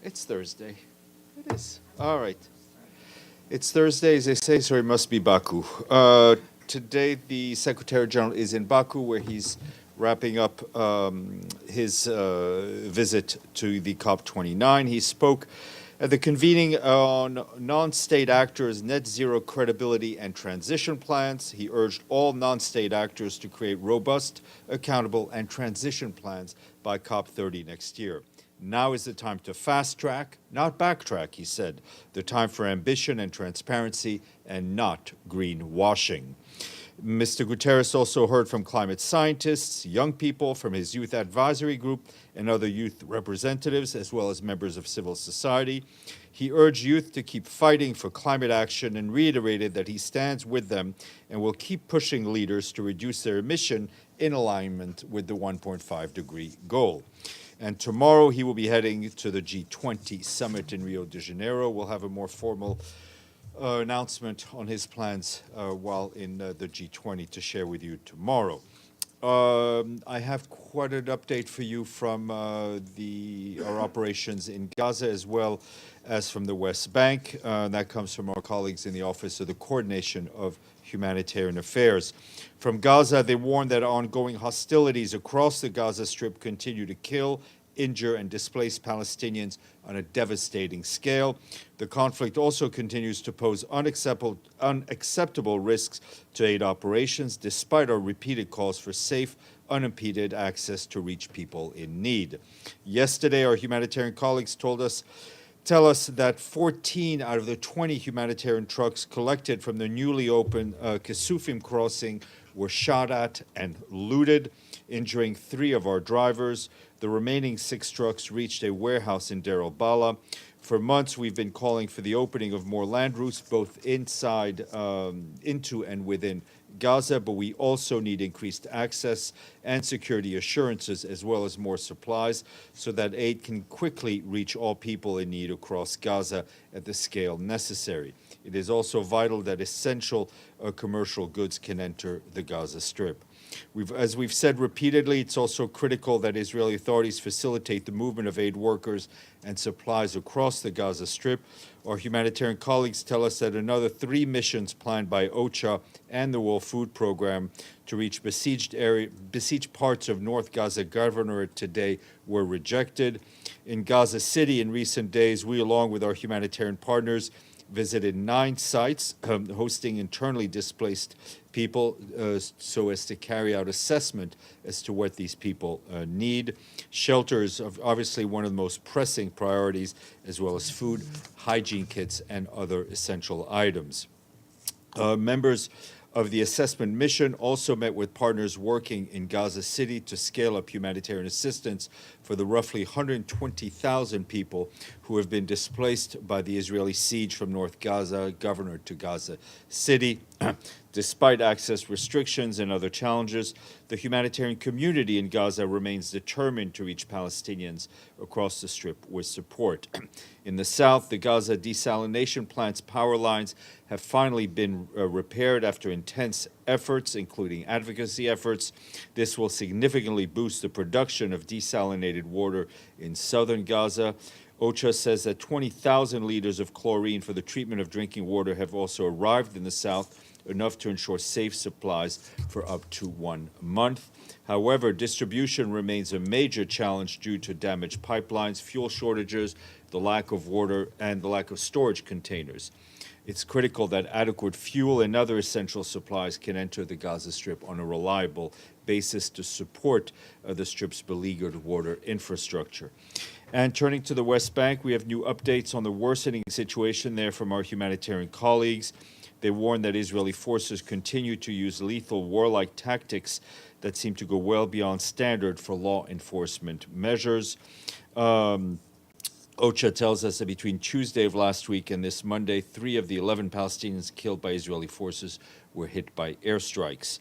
It's Thursday. It is. All right. It's Thursday, as they say, so it must be Baku. Today, the Secretary General is in Baku, where he's wrapping up his visit to the COP29. He spoke at the convening on non-state actors, net zero credibility and transition plans. He urged all non-state actors to create robust, accountable, and transition plans by COP30 next year. Now is the time to fast track, not backtrack, he said. The time for ambition and transparency and not greenwashing. Mr. Guterres also heard from climate scientists, young people from his youth advisory group, and other youth representatives, as well as members of civil society. He urged youth to keep fighting for climate action and reiterated that he stands with them and will keep pushing leaders to reduce their emission in alignment with the 1.5-degree goal. And tomorrow he will be heading to the G20 summit in Rio de Janeiro. We'll have a more formal announcement on his plans while in the G20 to share with you tomorrow. I have quite an update for you from our operations in Gaza as well as from the West Bank. That comes from our colleagues in the Office of the Coordination of Humanitarian Affairs. From Gaza, they warned that ongoing hostilities across the Gaza Strip continue to kill, injure, and displace Palestinians on a devastating scale. The conflict also continues to pose unacceptable risks to aid operations, despite our repeated calls for safe, unimpeded access to reach people in need. Yesterday, our humanitarian colleagues tell us that 14 out of the 20 humanitarian trucks collected from the newly opened Kesufim crossing were shot at and looted, injuring 3 of our drivers. The remaining 6 trucks reached a warehouse in Deir al-Balah. For months, we've been calling for the opening of more land routes, both inside, into and within Gaza, but we also need increased access and security assurances, as well as more supplies, so that aid can quickly reach all people in need across Gaza at the scale necessary. It is also vital that essential commercial goods can enter the Gaza Strip. As we've said repeatedly, it's also critical that Israeli authorities facilitate the movement of aid workers and supplies across the Gaza Strip. Our humanitarian colleagues tell us that another 3 missions planned by OCHA and the World Food Program to reach besieged parts of North Gaza Governorate today were rejected. In Gaza City in recent days, we, along with our humanitarian partners, visited 9 sites hosting internally displaced people so as to carry out assessment as to what these people need. Shelters are obviously one of the most pressing priorities, as well as food, hygiene kits, and other essential items. Members of the assessment mission also met with partners working in Gaza City to scale up humanitarian assistance for the roughly 120,000 people who have been displaced by the Israeli siege from North Gaza Governorate to Gaza City. Despite access restrictions and other challenges, the humanitarian community in Gaza remains determined to reach Palestinians across the Strip with support. In the south, the Gaza desalination plant's power lines have finally been repaired after intense efforts, including advocacy efforts. This will significantly boost the production of desalinated water in southern Gaza. OCHA says that 20,000 liters of chlorine for the treatment of drinking water have also arrived in the south, enough to ensure safe supplies for up to 1 month. However, distribution remains a major challenge due to damaged pipelines, fuel shortages, the lack of water, and the lack of storage containers. It's critical that adequate fuel and other essential supplies can enter the Gaza Strip on a reliable basis to support the Strip's beleaguered water infrastructure. And turning to the West Bank, we have new updates on the worsening situation there from our humanitarian colleagues. They warn that Israeli forces continue to use lethal warlike tactics that seem to go well beyond standard for law enforcement measures. OCHA tells us that between Tuesday of last week and this Monday, 3 of the 11 Palestinians killed by Israeli forces were hit by airstrikes.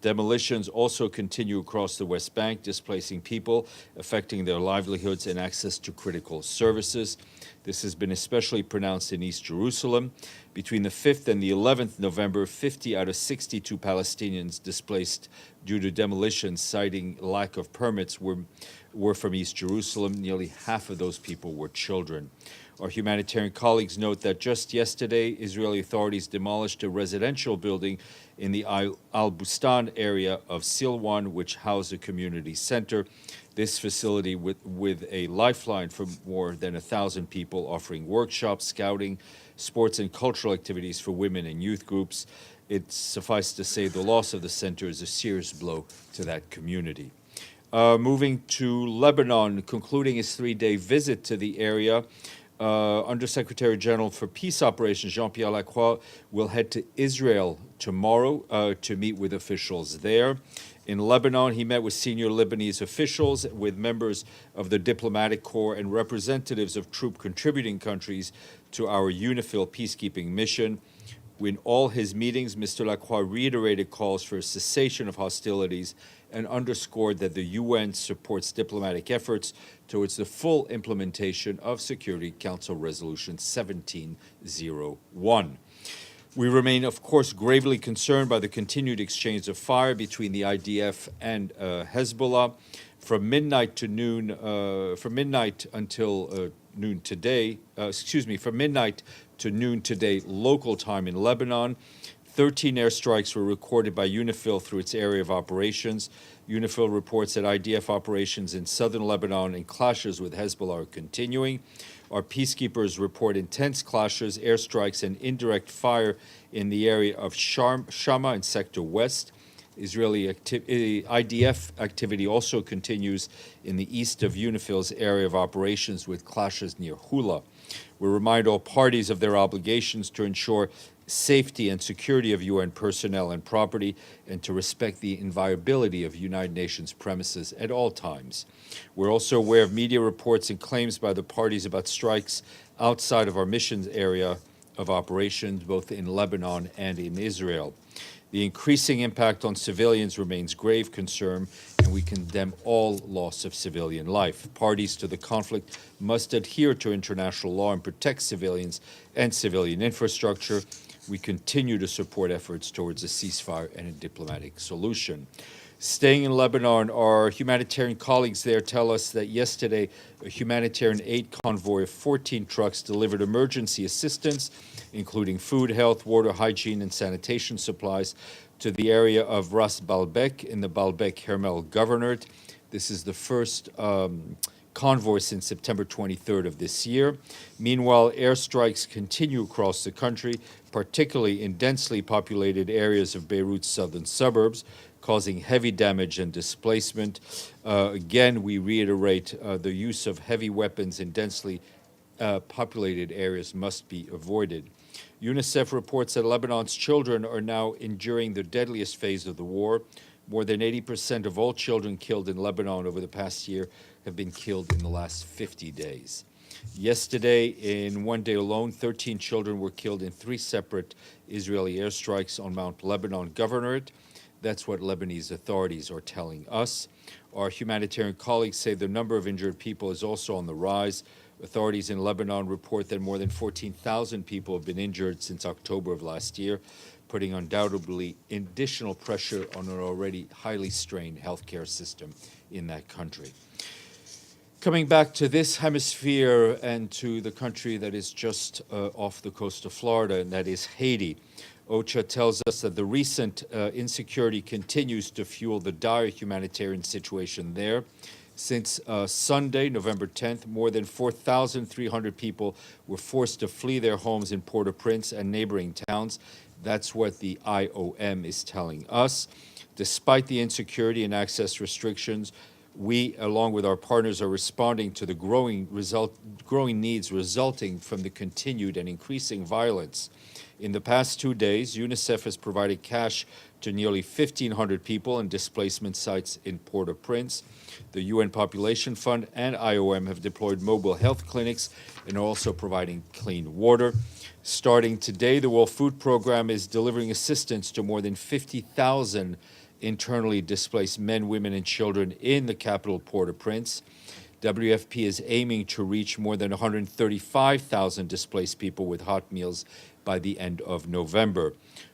Demolitions also continue across the West Bank, displacing people, affecting their livelihoods and access to critical services. This has been especially pronounced in East Jerusalem. Between the 5th and the 11th November, 50 out of 62 Palestinians displaced due to demolition, citing lack of permits, were from East Jerusalem. Nearly half of those people were children. Our humanitarian colleagues note that just yesterday, Israeli authorities demolished a residential building in the Al-Bustan area of Silwan, which housed a community center. This facility with a lifeline for more than 1,000 people, offering workshops, scouting, sports and cultural activities for women and youth groups. It's suffice to say the loss of the center is a serious blow to that community. Moving to Lebanon, concluding his 3-day visit to the area, Undersecretary General for Peace Operations Jean-Pierre Lacroix will head to Israel tomorrow to meet with officials there. In Lebanon, he met with senior Lebanese officials, with members of the diplomatic corps and representatives of troop contributing countries to our UNIFIL peacekeeping mission. In all his meetings, Mr. Lacroix reiterated calls for a cessation of hostilities and underscored that the UN supports diplomatic efforts towards the full implementation of Security Council Resolution 1701. We remain, of course, gravely concerned by the continued exchange of fire between the IDF and Hezbollah. From midnight to noon, from midnight until noon today, from midnight to noon today, local time in Lebanon, 13 airstrikes were recorded by UNIFIL through its area of operations. UNIFIL reports that IDF operations in southern Lebanon and clashes with Hezbollah are continuing. Our peacekeepers report intense clashes, airstrikes, and indirect fire in the area of Shama in Sector West. Israeli IDF activity also continues in the east of UNIFIL's area of operations with clashes near Hula. We remind all parties of their obligations to ensure safety and security of UN personnel and property, and to respect the inviolability of United Nations premises at all times. We're also aware of media reports and claims by the parties about strikes outside of our missions area of operations, both in Lebanon and in Israel. The increasing impact on civilians remains grave concern, and we condemn all loss of civilian life. Parties to the conflict must adhere to international law and protect civilians and civilian infrastructure. We continue to support efforts towards a ceasefire and a diplomatic solution. Staying in Lebanon, our humanitarian colleagues there tell us that yesterday a humanitarian aid convoy of 14 trucks delivered emergency assistance, including food, health, water, hygiene, and sanitation supplies, to the area of Ras Baalbek in the Baalbek Hermel Governorate. This is the first convoy since September 23rd of this year. Meanwhile, airstrikes continue across the country, particularly in densely populated areas of Beirut's southern suburbs, causing heavy damage and displacement. Again, we reiterate the use of heavy weapons in densely populated areas must be avoided. UNICEF reports that Lebanon's children are now enduring the deadliest phase of the war. More than 80% of all children killed in Lebanon over the past year have been killed in the last 50 days. Yesterday, in one day alone, 13 children were killed in 3 separate Israeli airstrikes on Mount Lebanon Governorate. That's what Lebanese authorities are telling us. Our humanitarian colleagues say the number of injured people is also on the rise. Authorities in Lebanon report that more than 14,000 people have been injured since October of last year, putting undoubtedly additional pressure on an already highly strained healthcare system in that country. Coming back to this hemisphere and to the country that is just off the coast of Florida, and that is Haiti. OCHA tells us that the recent insecurity continues to fuel the dire humanitarian situation there. Since Sunday, November 10th, more than 4,300 people were forced to flee their homes in Port-au-Prince and neighboring towns. That's what the IOM is telling us. Despite the insecurity and access restrictions, we, along with our partners, are responding to the growing needs resulting from the continued and increasing violence. In the past 2 days, UNICEF has provided cash to nearly 1,500 people in displacement sites in Port-au-Prince. The UN Population Fund and IOM have deployed mobile health clinics and are also providing clean water. Starting today, the World Food Program is delivering assistance to more than 50,000 internally displaced men, women, and children in the capital, Port-au-Prince. WFP is aiming to reach more than 135,000 displaced people with hot meals by the end of November.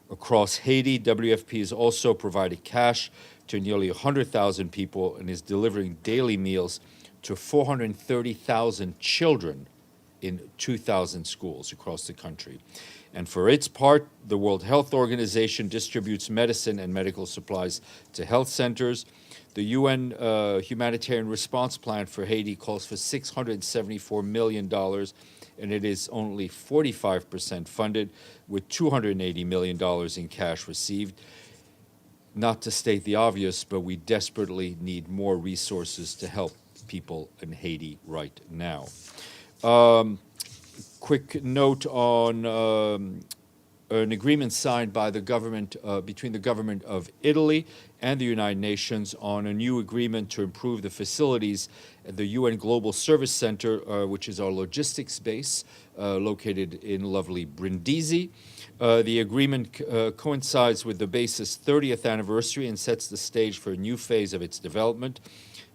Across Haiti, WFP has also provided cash to nearly 100,000 people and is delivering daily meals to 430,000 children in 2,000 schools across the country. And for its part, the World Health Organization distributes medicine and medical supplies to health centers. The UN Humanitarian Response Plan for Haiti calls for $674 million, and it is only 45% funded, with $280 million in cash received. Not to state the obvious, but we desperately need more resources to help people in Haiti right now. Quick note on an agreement signed by the government, between the government of Italy and the United Nations on a new agreement to improve the facilities at the UN Global Service Center, which is our logistics base located in lovely Brindisi. The agreement coincides with the base's 30th anniversary and sets the stage for a new phase of its development.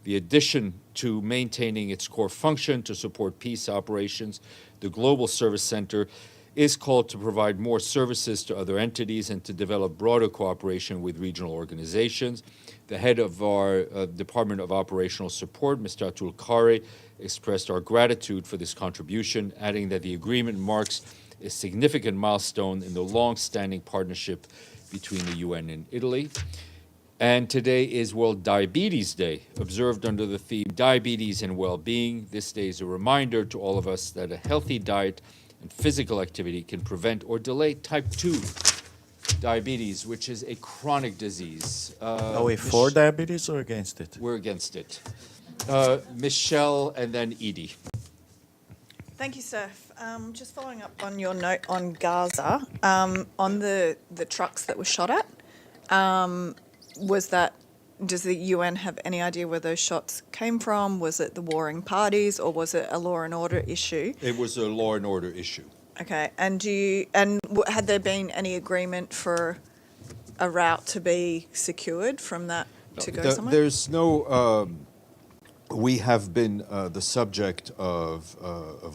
The addition to maintaining its core function to support peace operations, the Global Service Center is called to provide more services to other entities and to develop broader cooperation with regional organizations. The head of our Department of Operational Support, Mr. Atul Khare, expressed our gratitude for this contribution, adding that the agreement marks a significant milestone in the long-standing partnership between the UN and Italy. And today is World Diabetes Day, observed under the theme Diabetes and Well-Being. This day is a reminder to all of us that a healthy diet and physical activity can prevent or delay type 2 diabetes, which is a chronic disease. Are we for diabetes or against it? We're against it. Michelle and then Edie. Thank you, Steph. Just following up on your note on Gaza, on the trucks that were shot at, does the UN have any idea where those shots came from? Was it the warring parties or was it a law and order issue? It was a law and order issue. Okay, and had there been any agreement for a route to be secured from that to go somewhere? There's no. We have been the subject of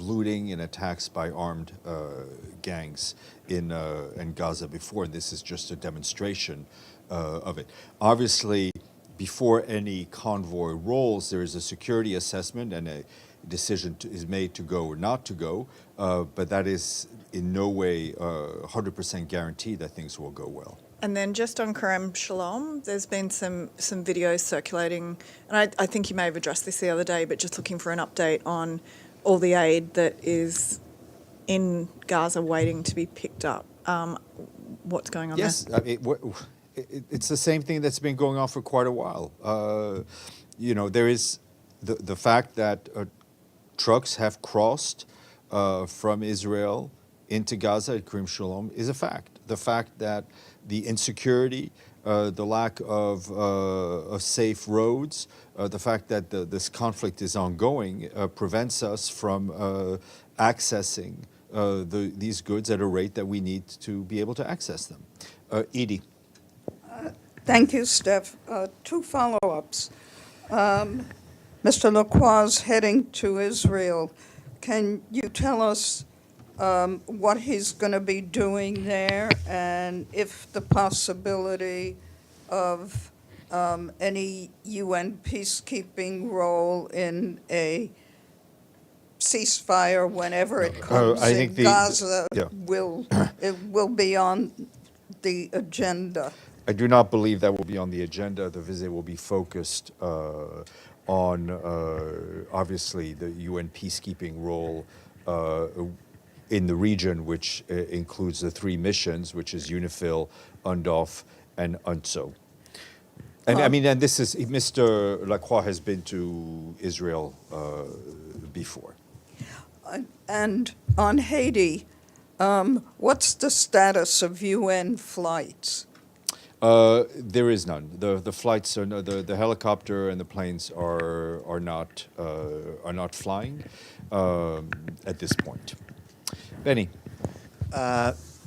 looting and attacks by armed gangs in Gaza before, and this is just a demonstration of it. Obviously, before any convoy rolls, there is a security assessment and a decision is made to go or not to go, but that is in no way 100% guaranteed that things will go well. And then just on Kerem Shalom, there's been some videos circulating, and I think you may have addressed this the other day, but just looking for an update on all the aid that is in Gaza waiting to be picked up. What's going on there? Yes, I mean, it's the same thing that's been going on for quite a while. There is the fact that trucks have crossed from Israel into Gaza at Kerem Shalom is a fact. The fact that the insecurity, the lack of safe roads, the fact that this conflict is ongoing prevents us from accessing these goods at a rate that we need to be able to access them. Edie. Thank you, Steph. Two follow-ups. Mr. Lacroix's heading to Israel. Can you tell us what he's going to be doing there, and if the possibility of any UN peacekeeping role in a ceasefire whenever it comes in Gaza will be on the agenda? I do not believe that will be on the agenda. The visit will be focused on, obviously, the UN peacekeeping role in the region, which includes the three missions, which is UNIFIL, UNDOF, and UNTSO. And this is, Mr. Lacroix has been to Israel before. And on Haiti, what's the status of UN flights? There is none. The flights are the helicopter and the planes are not flying at this point. Benny.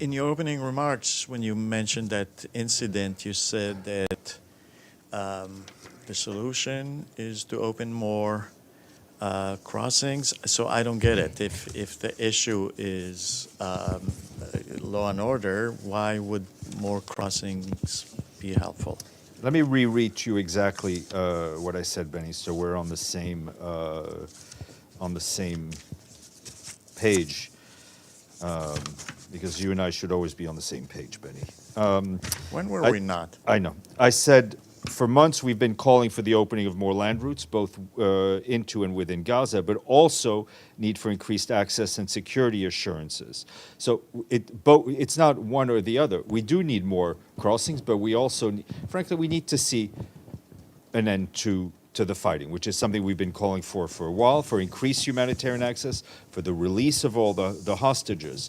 In your opening remarks, when you mentioned that incident, you said that the solution is to open more crossings. So I don't get it. If the issue is law and order, why would more crossings be helpful? Let me reread to you exactly what I said, Benny, so we're on the same page, because you and I should always be on the same page, Benny. When were we not? I know. I said, for months we've been calling for the opening of more land routes, both into and within Gaza, but also need for increased access and security assurances. So it's not one or the other. We do need more crossings, but we also, frankly, we need to see an end to the fighting, which is something we've been calling for a while, for increased humanitarian access, for the release of all the hostages.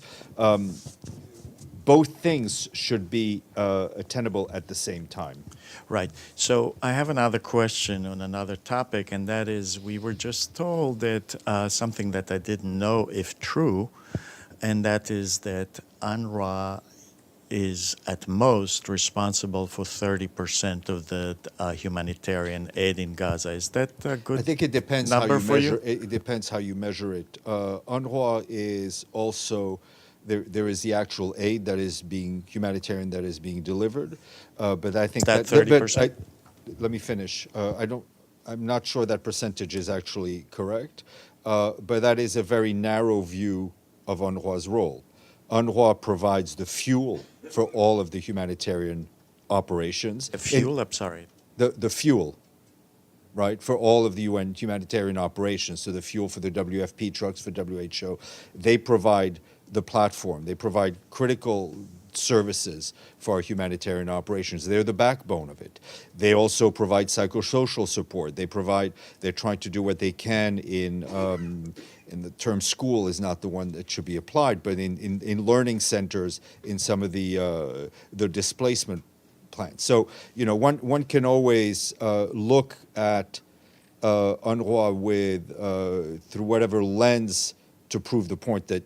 Both things should be attainable at the same time. Right. So I have another question on another topic, and that is, we were just told that something that I didn't know if true, and that is that UNRWA is at most responsible for 30% of the humanitarian aid in Gaza. Is that a good I think it depends number how you for measure. you? It depends how you measure it. UNRWA is also there is the actual aid that is being humanitarian that is being delivered, but I think That but 30%? let me finish. I'm not sure that percentage is actually correct, but that is a very narrow view of UNRWA's role. UNRWA provides the fuel for all of the humanitarian operations. The fuel? I'm sorry. The fuel, right, for all of the UN humanitarian operations. So the fuel for the WFP trucks, for WHO, they provide the platform. They provide critical services for our humanitarian operations. They're the backbone of it. They also provide psychosocial support. They're trying to do what they can in the term school is not the one that should be applied, but in learning centers, in some of the displacement plans. So, one can always look at UNRWA through whatever lens to prove the point that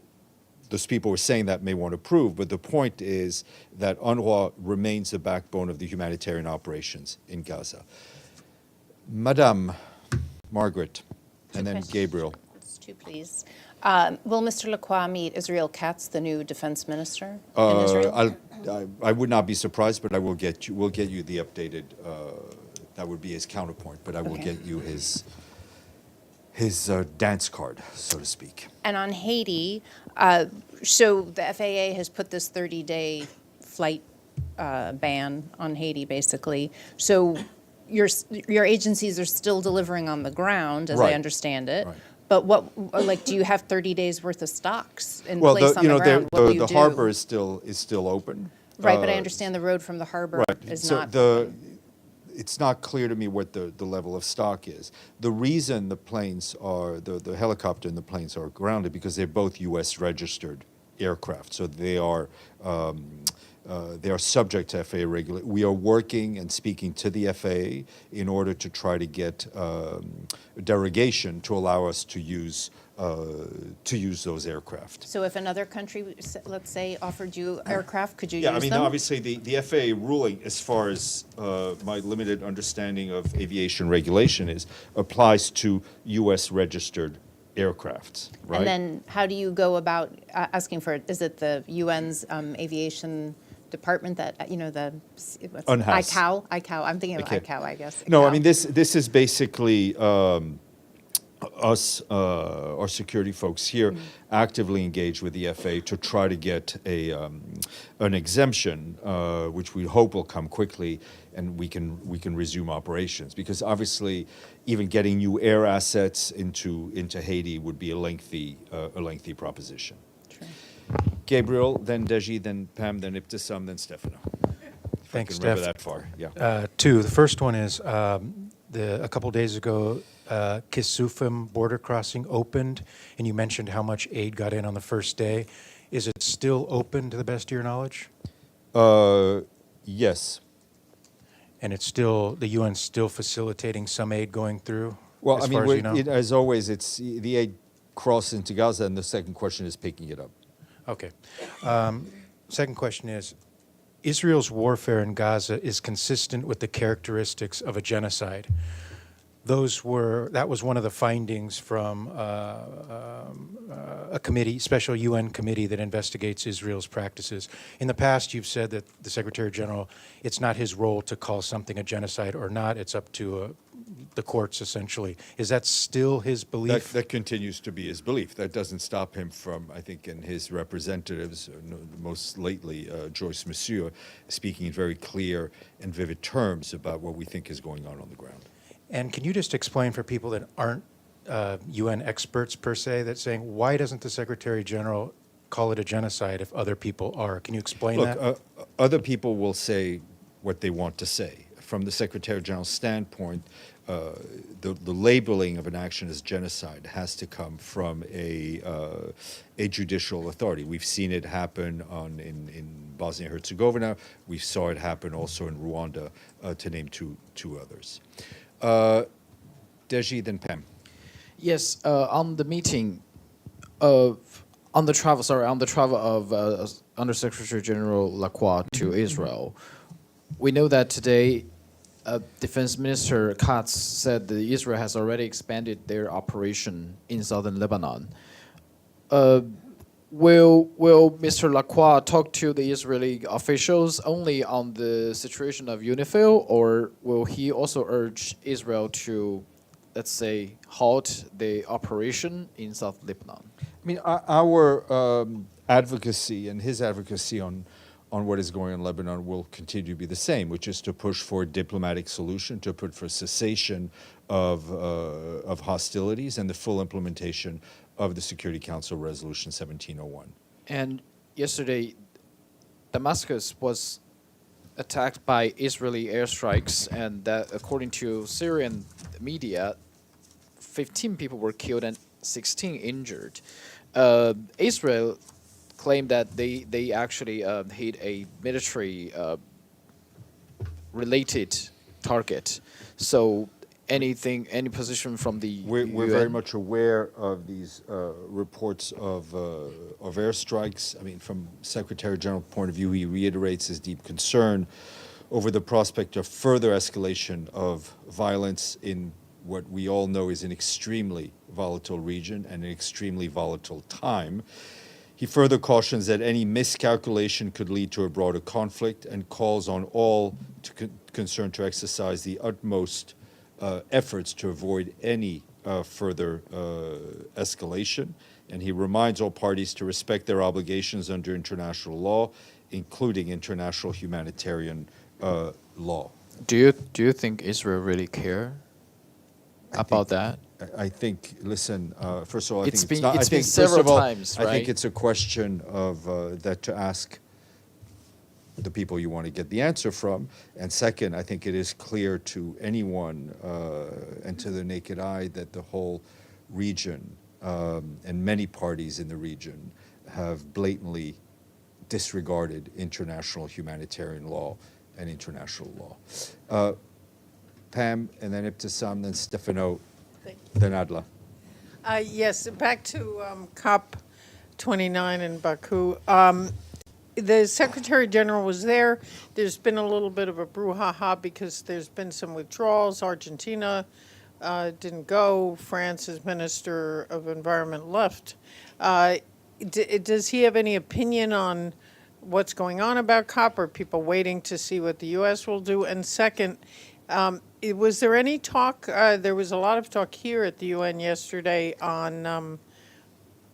those people who are saying that may want to prove, but the point is that UNRWA remains the backbone of the humanitarian operations in Gaza. Madame Margaret, and then Gabriel. Two, please. Will Mr. Lacroix meet Israel Katz, the new defense minister in Israel? I would not be surprised, but we'll get you the updated, that would be his counterpoint, but I will get you his dance card, so to speak. And on Haiti, so the FAA has put this 30-day flight ban on Haiti, basically. So your agencies are still delivering on the ground, as I understand it. Right. But do you have 30 days worth of stocks in place on the ground? What will you the do? harbor is still open. Right, but I understand the road from the harbor is not open. It's not clear to me what the level of stock is. The reason the planes are, the helicopter and the planes are grounded, because they're both U.S. registered aircraft, so they are subject to FAA regulation. We are working and speaking to the FAA in order to try to get derogation to allow us to use those aircraft. So if another country, let's say, offered you aircraft, could you use Yeah, them? I mean, obviously, the FAA ruling, as far as my limited understanding of aviation regulation is, applies to U.S. registered aircrafts, right? And then how do you go about asking for it? Is it the UN's aviation department that, what's UNHAS. ICAO. I'm thinking of ICAO, I guess. No, I ICAO. mean, this is basically us, our security folks here, actively engaged with the FAA to try to get an exemption, which we hope will come quickly, and we can resume operations. Because obviously, even getting new air assets into Haiti would be a lengthy proposition. True. Gabriel, then Deji, then Pam, then Ibtisam, then Stefano. Thanks, I can remember Steph. that far. Yeah. Two. The first one is a couple days ago, Kisufim border crossing opened, and you mentioned how much aid got in on the first day. Is it still open to the best of your knowledge? Yes. And it's still, the UN's still facilitating some aid going through? Well, as I far as you mean, know? as always, it's the aid crossed into Gaza, and the second question is picking it up. Okay. Second question is, Israel's warfare in Gaza is consistent with the characteristics of a genocide. that was one of the findings from a committee, special UN committee that investigates Israel's practices. In the past, you've said that the Secretary General, it's not his role to call something a genocide or not. It's up to the courts, essentially. Is that still his belief? That continues to be his belief. That doesn't stop him from, I think, in his representatives, most lately, Joyce Monsieur, speaking in very clear and vivid terms about what we think is going on the ground. And can you just explain for people that aren't UN experts per se, that saying, why doesn't the Secretary General call it a genocide if other people are? Can you explain that? Look, other people will say what they want to say. From the Secretary General's standpoint, the labeling of an action as genocide has to come from a judicial authority. We've seen it happen in Bosnia-Herzegovina. We saw it happen also in Rwanda, to name two others. Deji, then Pam. Yes, on the meeting on the travel of Undersecretary General Lacroix to Israel, we know that today Defense Minister Katz said that Israel has already expanded their operation in southern Lebanon. Will Mr. Lacroix talk to the Israeli officials only on the situation of UNIFIL, or will he also urge Israel to, let's say, halt the operation in South Lebanon? I mean, our advocacy and his advocacy on what is going on in Lebanon will continue to be the same, which is to push for a diplomatic solution, to put for cessation of hostilities and the full implementation of the Security Council Resolution 1701. And yesterday, Damascus was attacked by Israeli airstrikes, and that, according to Syrian media, 15 people were killed and 16 injured. Israel claimed that they actually hit a military related target. So any position from the We're UN? very much aware of these reports of airstrikes. I mean, from Secretary General's point of view, he reiterates his deep concern over the prospect of further escalation of violence in what we all know is an extremely volatile region and an extremely volatile time. He further cautions that any miscalculation could lead to a broader conflict and calls on all concerned to exercise the utmost efforts to avoid any further escalation. And he reminds all parties to respect their obligations under international law, including international humanitarian law. Do you think Israel really care about that? I think, listen, first of all, It's think been it's been not, several first of all, times, I think right? it's a question of that to ask the people you want to get the answer from. And second, I think it is clear to anyone and to the naked eye that the whole region and many parties in the region have blatantly disregarded international humanitarian law and international law. Pam, and then Ibtisam, then Stefano, then Adla. Yes, back to COP 29 in Baku. The Secretary General was there. There's been a little bit of a brouhaha because there's been some withdrawals. Argentina didn't go. France's Minister of Environment left. Does he have any opinion on what's going on about COP? Are people waiting to see what the U.S. will do? And second, was there any talk? There was a lot of talk here at the UN yesterday on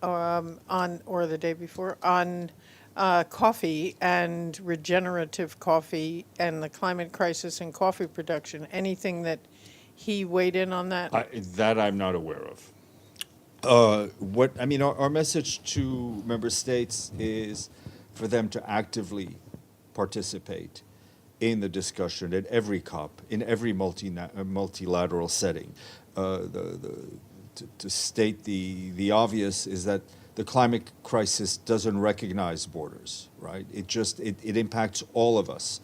or the day before on coffee and regenerative coffee and the climate crisis in coffee production. Anything that he weighed in on that? That I'm not aware of. Our message to member states is for them to actively participate in the discussion at every COP, in every multilateral setting. To state the obvious is that the climate crisis doesn't recognize borders, right? It impacts all of us.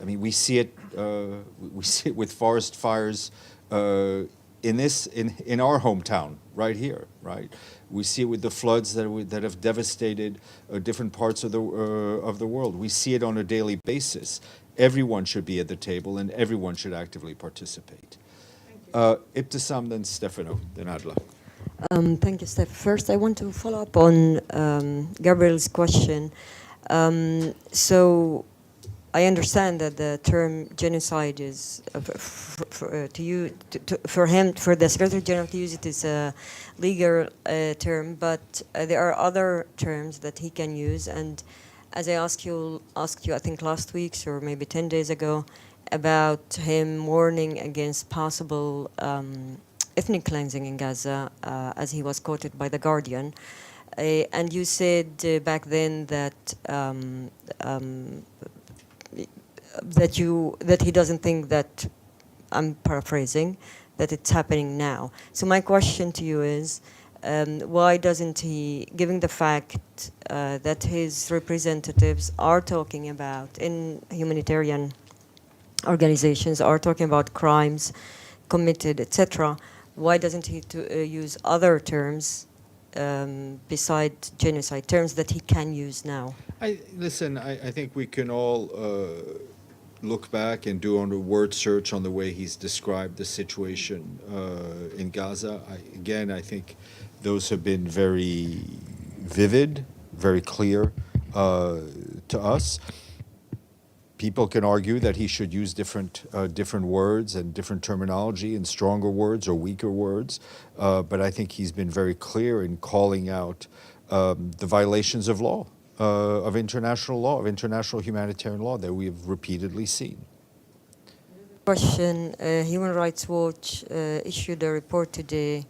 I mean, we see it with forest fires in our hometown right here, right? We see it with the floods that have devastated different parts of the world. We see it on a daily basis. Everyone should be at the table, and everyone should actively participate. Thank Ibtisam, then Stefano, then Adla. Thank you, Steph. First, I want to follow up on Gabriel's question. So, I understand that the term genocide is, for the Secretary General to use it is a legal term, but there are other terms that he can use. And as I asked you, I think last week or maybe 10 days ago, about him warning against possible ethnic cleansing in Gaza, as he was quoted by The Guardian. And you said back then that that he doesn't think that, I'm paraphrasing, that it's happening now. So my question to you is, why doesn't he, given the fact that his representatives are talking about, in humanitarian organizations, are talking about crimes committed, etc., why doesn't he use other terms besides genocide, terms that he can use now? I think we can all look back and do a word search on the way he's described the situation in Gaza. I think those have been very vivid, very clear to us. People can argue that he should use different words and different terminology and stronger words or weaker words, but I think he's been very clear in calling out the violations of law, of international humanitarian law that we have repeatedly seen. Question, Human Rights Watch issued a report today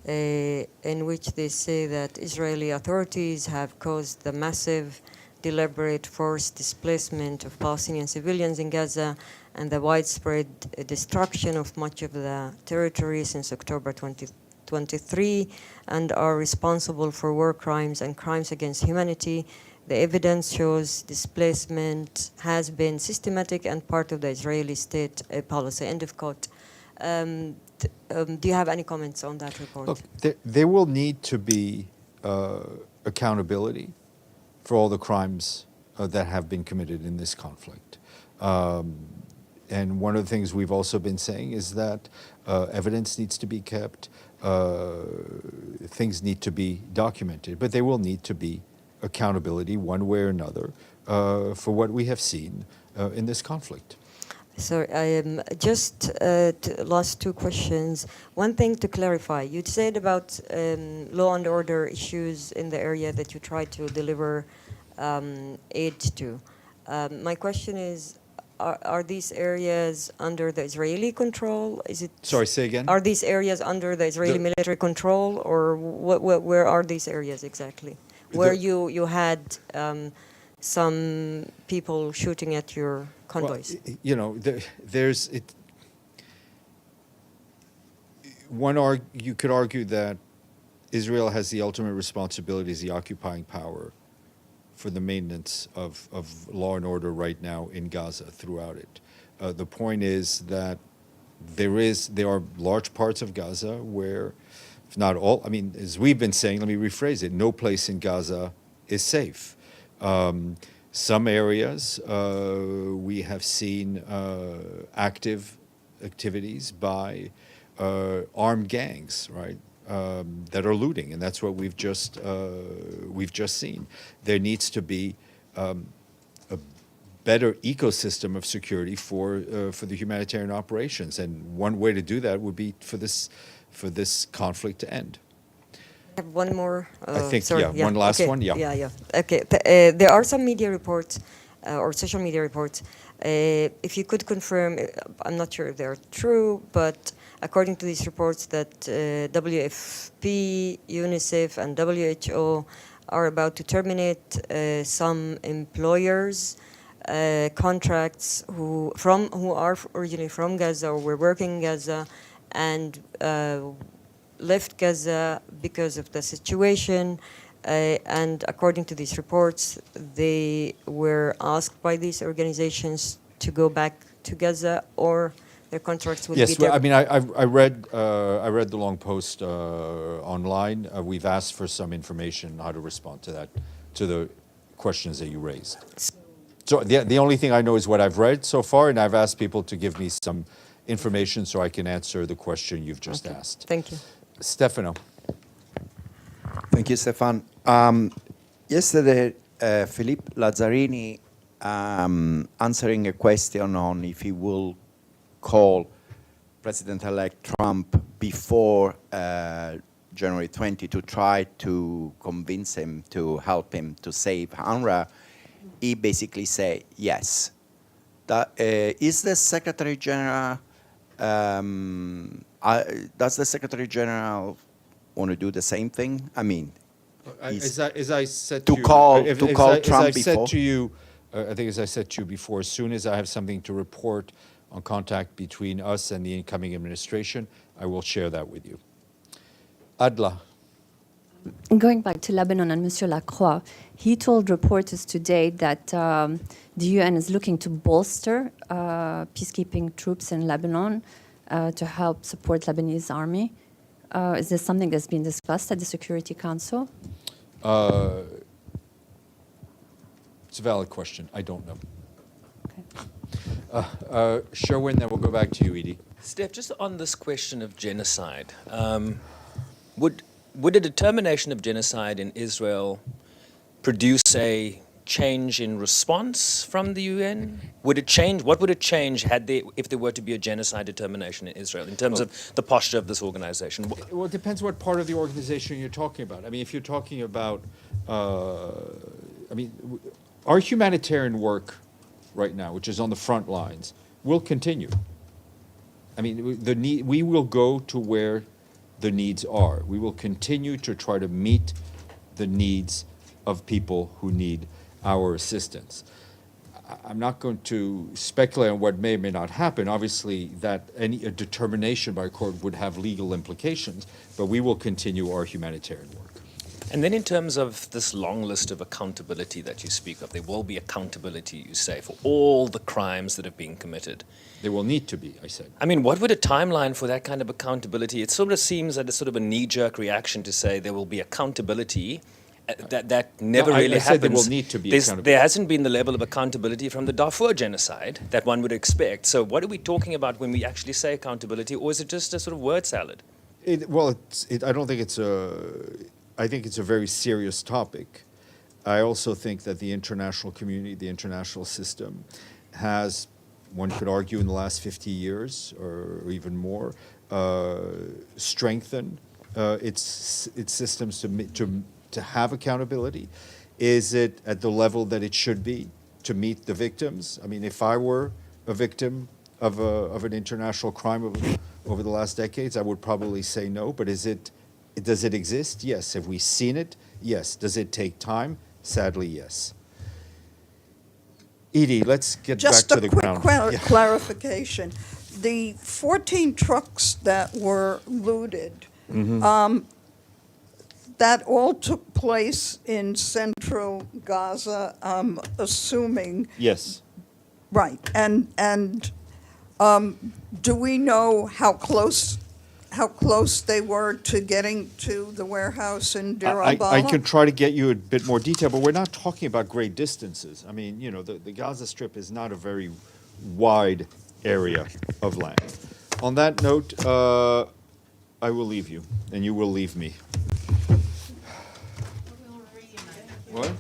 in which they say that Israeli authorities have caused the massive deliberate forced displacement of Palestinian civilians in Gaza and the widespread destruction of much of the territory since October 2023 and are responsible for war crimes and crimes against humanity. The evidence shows displacement has been systematic and part of the Israeli state policy. End of quote. Do you have any comments on that report? Look, there will need to be accountability for all the crimes that have been committed in this conflict. And one of the things we've also been saying is that evidence needs to be kept, things need to be documented, but there will need to be accountability one way or another for what we have seen in this conflict. So just last two questions. One thing to clarify, you said about law and order issues in the area that you try to deliver aid to. My question is, are these areas under the Israeli control? Is it? Sorry, say again? Are these areas under the Israeli military control, or where are these areas exactly? Where you had some people shooting at your convoys? Well, you know, there's it. You could argue that Israel has the ultimate responsibility as the occupying power for the maintenance of law and order right now in Gaza throughout it. The point is that there are large parts of Gaza where, if not all, I mean, as we've been saying, let me rephrase it, no place in Gaza is safe. Some areas we have seen active activities by armed gangs, right, that are looting, and that's what we've just seen. There needs to be a better ecosystem of security for the humanitarian operations, and one way to do that would be for this conflict to end. I have one more. I think, one last one, yeah. Yeah. Okay, there are some media reports or social media reports. If you could confirm, I'm not sure if they're true, but according to these reports that WFP, UNICEF, and WHO are about to terminate some employers' contracts who are originally from Gaza or were working in Gaza and left Gaza because of the situation, and according to these reports, they were asked by these organizations to go back to Gaza, or their contracts will be. Yes, well, I mean, I read the long post online. We've asked for some information how to respond to that, to the questions that you raised. So the only thing I know is what I've read so far, and I've asked people to give me some information so I can answer the question you've just Okay. asked. Thank you. Stefano. Thank you, Stéphane. Yesterday, Philippe Lazzarini, answering a question on if he will call President-elect Trump before January 20 to try to convince him to help him to save UNRWA, he basically said yes. Is the Secretary General, does the Secretary General want to do the same thing? I mean, As I said to you, call- if- to as call I- Trump as I've said before. to you, I think as I said to you before, as soon as I have something to report on contact between us and the incoming administration, I will share that with you. Adla. Going back to Lebanon and Monsieur Lacroix, he told reporters today that the UN is looking to bolster peacekeeping troops in Lebanon to help support Lebanese army. Is this something that's been discussed at the Security Council? It's a valid question. I don't know. Okay. Sherwin, then we'll go back to you, Edie. Steph, just on this question of genocide, would a determination of genocide in Israel produce a change in response from the UN? Would it change? What would it change if there were to be a genocide determination in Israel in terms of the posture of this organization? Well, it depends what part of the organization you're talking about. I mean, if you're talking about, our humanitarian work right now, which is on the front lines, will continue. I mean, we will go to where the needs are. We will continue to try to meet the needs of people who need our assistance. I'm not going to speculate on what may or may not happen. Obviously, a determination by a court would have legal implications, but we will continue our humanitarian work. And then in terms of this long list of accountability that you speak of, there will be accountability, you say, for all the crimes that have been committed. There will need to be, I said. I mean, what would a timeline for that kind of accountability? It sort of seems that it's sort of a knee-jerk reaction to say there will be accountability. That never No, really I happens. said there will need to be accountability. There hasn't been the level of accountability from the Darfur genocide that one would expect. So what are we talking about when we actually say accountability, or is it just a sort of word salad? I don't think it's I think it's a very serious topic. I also think that the international community, the international system, has, one could argue, in the last 50 years or even more, strengthened its systems to have accountability. Is it at the level that it should be to meet the victims? I mean, if I were a victim of an international crime over the last decades, I would probably say no. But does it exist? Yes. Have we seen it? Yes. Does it take time? Sadly, yes. Edie, let's get back to the ground. Just a quick clarification. The 14 trucks that were looted, that all took place in central Gaza, I'm assuming. Yes. Right. And do we know how close they were to getting to the warehouse in Deir al-Balah? I could try to get you a bit more detail, but we're not talking about great distances. I mean, the Gaza Strip is not a very wide area of land. On that note, I will leave you, and you will leave me. What?